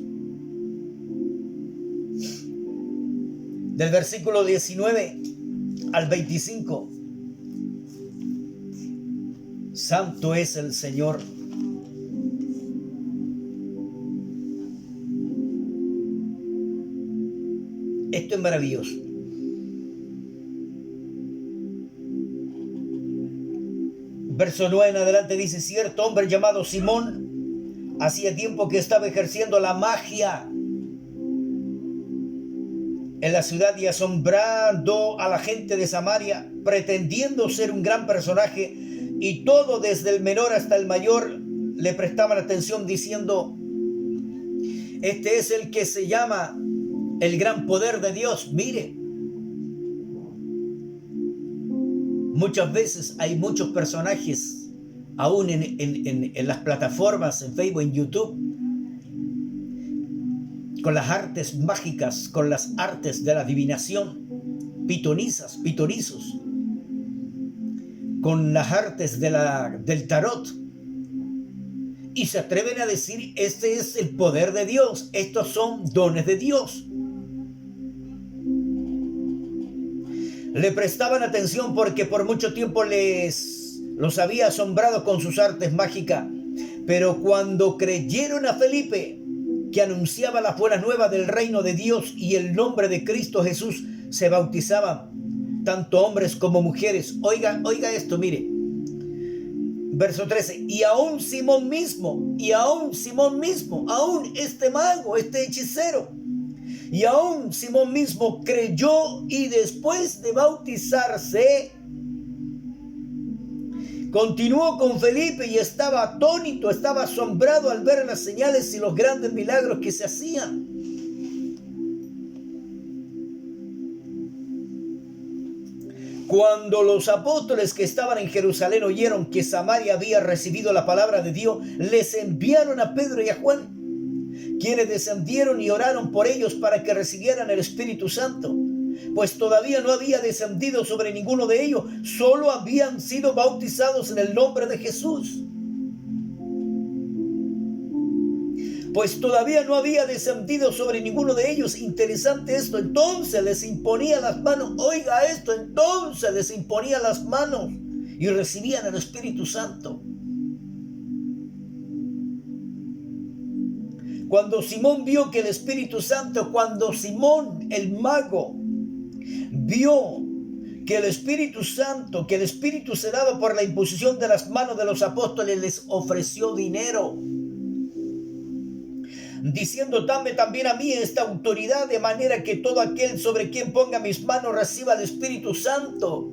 Del versículo 19 al 25. Santo es el Señor. Esto es maravilloso. Verso 9 en adelante dice: cierto hombre llamado Simón hacía tiempo que estaba ejerciendo la magia en la ciudad y asombrando a la gente de Samaria, pretendiendo ser un gran personaje, y todo desde el menor hasta el mayor le prestaban atención diciendo: este es el que se llama el gran poder de Dios. Mire, muchas veces hay muchos personajes aún en las plataformas, en Facebook, en YouTube, con las artes mágicas, con las artes de la adivinación, pitonizos, con las artes del tarot, y se atreven a decir: este es el poder de Dios, estos son dones de Dios. Le prestaban atención porque por mucho tiempo los había asombrado con sus artes mágicas, pero cuando creyeron a Felipe, que anunciaba las buenas nuevas del reino de Dios y el nombre de Cristo Jesús, se bautizaban tanto hombres como mujeres. Oiga esto, mire. Verso 13. Y aún Simón mismo, aún este mago, este hechicero, y aún Simón mismo creyó, y después de bautizarse continuó con Felipe y estaba atónito, estaba asombrado al ver las señales y los grandes milagros que se hacían. Cuando los apóstoles que estaban en Jerusalén oyeron que Samaria había recibido la palabra de Dios, les enviaron a Pedro y a Juan, quienes descendieron y oraron por ellos para que recibieran el Espíritu Santo, pues todavía no había descendido sobre ninguno de ellos, solo habían sido bautizados en el nombre de Jesús. Pues todavía no había descendido sobre ninguno de ellos. Interesante esto. Entonces les imponía las manos. Oiga esto. Entonces les imponía las manos y recibían el Espíritu Santo. Cuando Simón vio que el Espíritu Santo, cuando Simón el mago vio que el Espíritu Santo, que el Espíritu se daba por la imposición de las manos de los apóstoles, les ofreció dinero, diciendo: dame también a mí esta autoridad, de manera que todo aquel sobre quien ponga mis manos reciba el Espíritu Santo.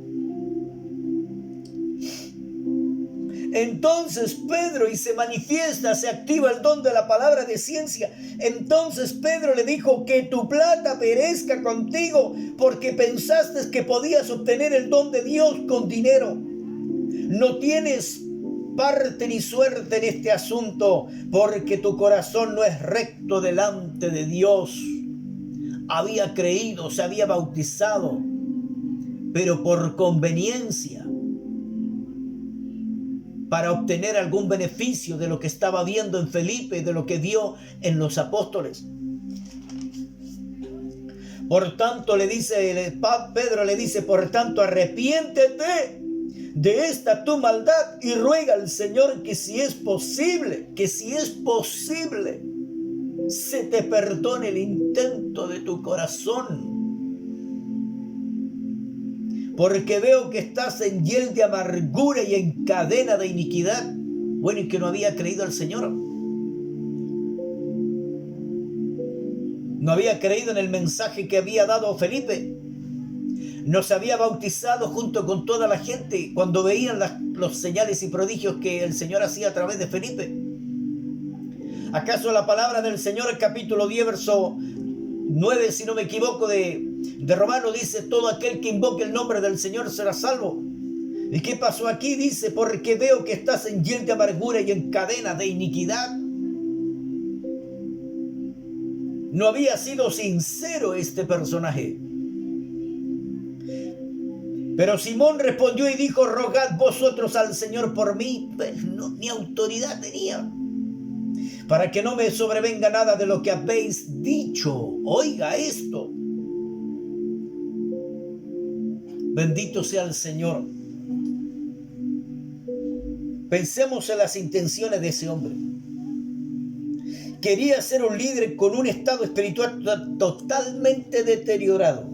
Entonces Pedro, y se manifiesta, se activa el don de la palabra de ciencia. Entonces Pedro le dijo: que tu plata perezca contigo, porque pensaste que podías obtener el don de Dios con dinero. No tienes parte ni suerte en este asunto, porque tu corazón no es recto delante de Dios. Había creído, se había bautizado, pero por conveniencia, para obtener algún beneficio de lo que estaba viendo en Felipe, de lo que vio en los apóstoles. Por tanto, Pedro le dice, por tanto, arrepiéntete de esta tu maldad y ruega al Señor que si es posible, se te perdone el intento de tu corazón. Porque veo que estás en hiel de amargura y en cadena de iniquidad. Bueno, y que no había creído al Señor. No había creído en el mensaje que había dado Felipe. No se había bautizado junto con toda la gente cuando veían los señales y prodigios que el Señor hacía a través de Felipe. ¿Acaso la palabra del Señor, capítulo 10, verso 9, si no me equivoco, de Romano, dice, todo aquel que invoque el nombre del Señor será salvo? ¿Y qué pasó aquí? Dice, porque veo que estás en hiel de amargura y en cadena de iniquidad. No había sido sincero este personaje. Pero Simón respondió y dijo, rogad vosotros al Señor por mí. Pues no, ni autoridad tenía, para que no me sobrevenga nada de lo que habéis dicho. Oiga esto. Bendito sea el Señor. Pensemos en las intenciones de ese hombre. Quería ser un líder con un estado espiritual totalmente deteriorado.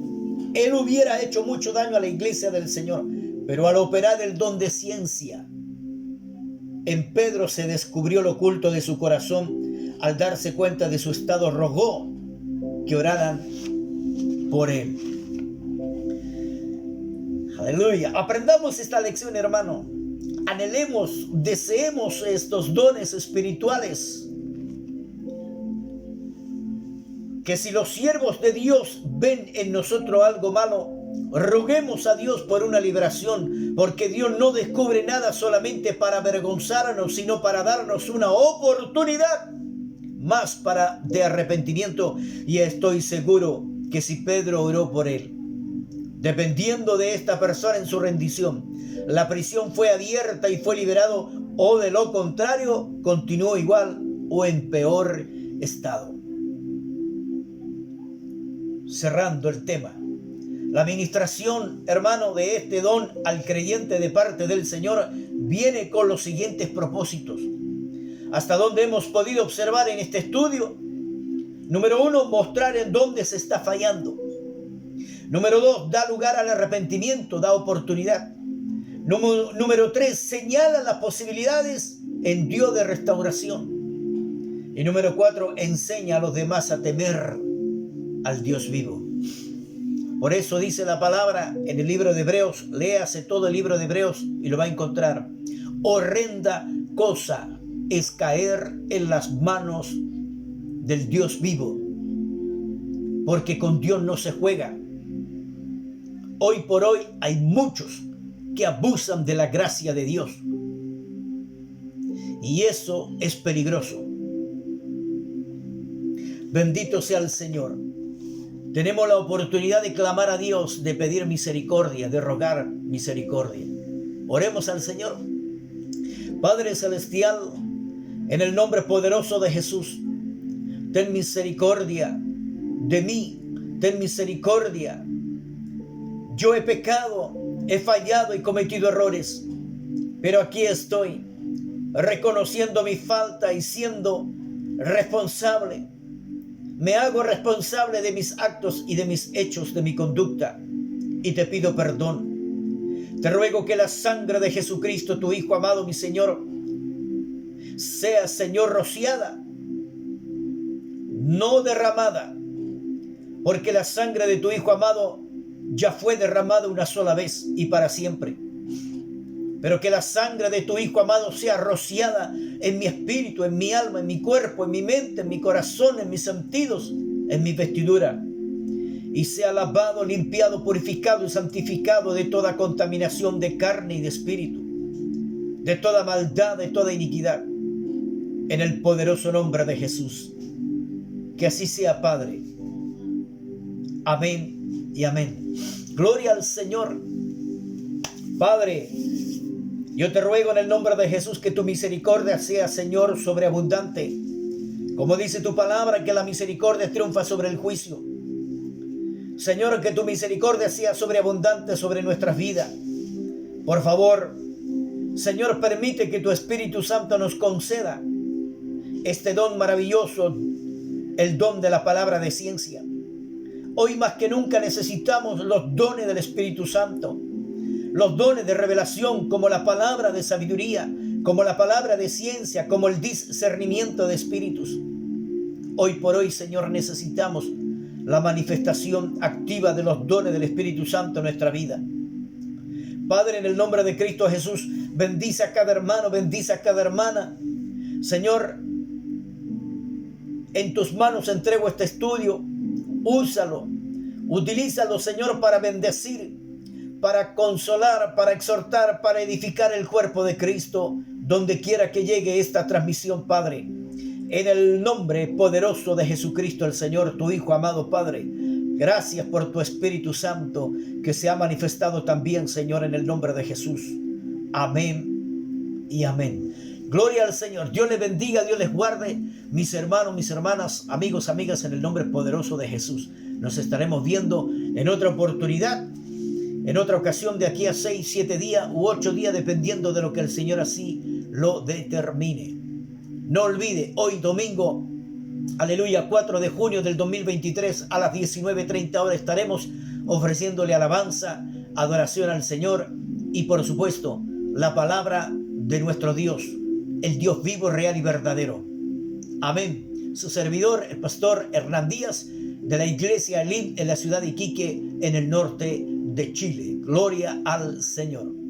Él hubiera hecho mucho daño a la iglesia del Señor, pero al operar el don de ciencia, en Pedro se descubrió lo oculto de su corazón. Al darse cuenta de su estado, rogó que oraran por él. Aleluya. Aprendamos esta lección, hermano. Anhelemos, deseemos estos dones espirituales. Que si los siervos de Dios ven en nosotros algo malo, roguemos a Dios por una liberación, porque Dios no descubre nada solamente para avergonzarnos, sino para darnos una oportunidad más de arrepentimiento. Y estoy seguro que si Pedro oró por él, dependiendo de esta persona en su rendición, la prisión fue abierta y fue liberado, o de lo contrario, continuó igual o en peor estado. Cerrando el tema, la administración, hermano, de este don al creyente de parte del Señor viene con los siguientes propósitos. Hasta donde hemos podido observar en este estudio: número 1, mostrar en dónde se está fallando. Número 2, da lugar al arrepentimiento, da oportunidad. Número 3, señala las posibilidades en Dios de restauración. Y número 4, enseña a los demás a temer al Dios vivo. Por eso dice la palabra en el libro de Hebreos, léase todo el libro de Hebreos y lo va a encontrar. Horrenda cosa es caer en las manos del Dios vivo, porque con Dios no se juega. Hoy por hoy hay muchos que abusan de la gracia de Dios, y eso es peligroso. Bendito sea el Señor. Tenemos la oportunidad de clamar a Dios, de pedir misericordia, de rogar misericordia. Oremos al Señor. Padre Celestial, en el nombre poderoso de Jesús, ten misericordia de mí, ten misericordia. Yo he pecado, he fallado y cometido errores, pero aquí estoy, reconociendo mi falta y siendo responsable. Me hago responsable de mis actos y de mis hechos, de mi conducta, y te pido perdón. Te ruego que la sangre de Jesucristo, tu Hijo amado, mi Señor, sea, Señor, rociada, no derramada, porque la sangre de tu Hijo amado ya fue derramada una sola vez y para siempre. Pero que la sangre de tu Hijo amado sea rociada en mi espíritu, en mi alma, en mi cuerpo, en mi mente, en mi corazón, en mis sentidos, en mi vestidura, y sea lavado, limpiado, purificado y santificado de toda contaminación de carne y de espíritu, de toda maldad, de toda iniquidad, en el poderoso nombre de Jesús. Que así sea, Padre. Amén y amén. Gloria al Señor. Padre, yo te ruego en el nombre de Jesús que tu misericordia sea, Señor, sobreabundante. Como dice tu palabra, que la misericordia triunfa sobre el juicio. Señor, que tu misericordia sea sobreabundante sobre nuestras vidas. Por favor, Señor, permite que tu Espíritu Santo nos conceda este don maravilloso, el don de la palabra de ciencia. Hoy más que nunca necesitamos los dones del Espíritu Santo, los dones de revelación, como la palabra de sabiduría, como la palabra de ciencia, como el discernimiento de espíritus. Hoy por hoy, Señor, necesitamos la manifestación activa de los dones del Espíritu Santo en nuestra vida. Padre, en el nombre de Cristo Jesús, bendice a cada hermano, bendice a cada hermana. Señor, en tus manos entrego este estudio. Úsalo, utilízalo, Señor, para bendecir, para consolar, para exhortar, para edificar el cuerpo de Cristo, donde quiera que llegue esta transmisión, Padre. En el nombre poderoso de Jesucristo, el Señor, tu Hijo amado, Padre. Gracias por tu Espíritu Santo que se ha manifestado también, Señor, en el nombre de Jesús. Amén y amén. Gloria al Señor. Dios les bendiga, Dios les guarde. Mis hermanos, mis hermanas, amigos, amigas, en el nombre poderoso de Jesús. Nos estaremos viendo en otra oportunidad, en otra ocasión, de aquí a 6, 7 días u 8 días, dependiendo de lo que el Señor así lo determine. No olvide, hoy domingo, aleluya, 4 de junio del 2023 a las 19:30 horas estaremos ofreciéndole alabanza, adoración al Señor y por supuesto la palabra de nuestro Dios, el Dios vivo, real y verdadero. Amén. Su servidor, el pastor Hernán Díaz, de la iglesia Elim en la ciudad de Iquique, en el norte de Chile. Gloria al Señor.